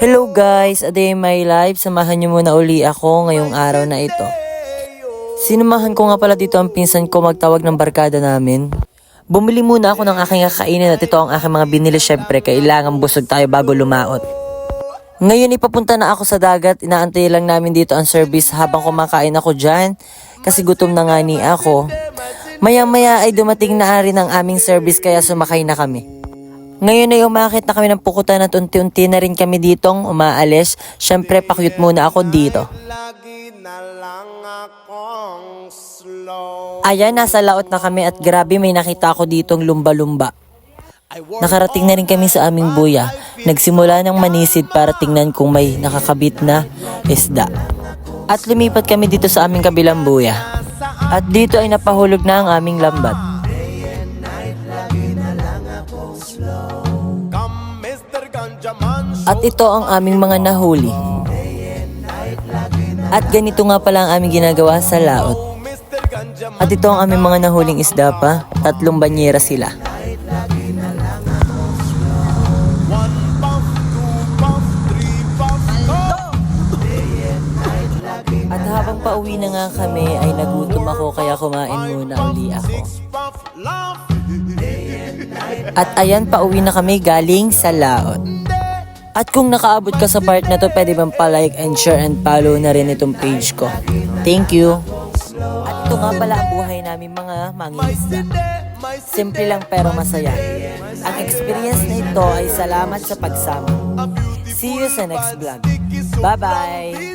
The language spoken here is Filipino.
Hello guys, a day in my life. Samahan niyo muna uli ako ngayong araw na ito. Sinamahan ko nga pala dito ang pinsan ko magtawag ng barkada namin. Bumili muna ako ng aking kakainin at ito ang aking mga binili. Syempre, kailangan busog tayo bago lumaot. Ngayon ipapunta na ako sa dagat. Inaantay lang namin dito ang service habang kumakain ako dyan. Kasi gutom na nga ni ako. Maya-maya ay dumating na rin ang aming service kaya sumakay na kami. Ngayon ay umakit na kami ng pukutan at unti-unti na rin kami ditong umaalis. Syempre, pakyut muna ako dito. Ayan, nasa laot na kami at grabe may nakita ako ditong lumba-lumba. Nakarating na rin kami sa aming buya. Nagsimula ng manisid para tingnan kung may nakakabit na isda. At lumipat kami dito sa aming kabilang buya. At dito ay napahulog na ang aming lambat. At ito ang aming mga nahuli. At ganito nga pala ang aming ginagawa sa laot. At ito ang aming mga nahuling isda pa. 3 banyera sila. At habang pauwi na nga kami ay nagutom ako kaya kumain muna uli ako. At ayan, pauwi na kami galing sa laot. At kung nakaabot ka sa part na to, pwede bang pa-like and share and follow na rin itong page ko. Thank you. At ito nga pala ang buhay namin mga mangingisda. Simple lang pero masaya. Ang experience na ito ay salamat sa pagsama. See you sa next vlog. Bye-bye!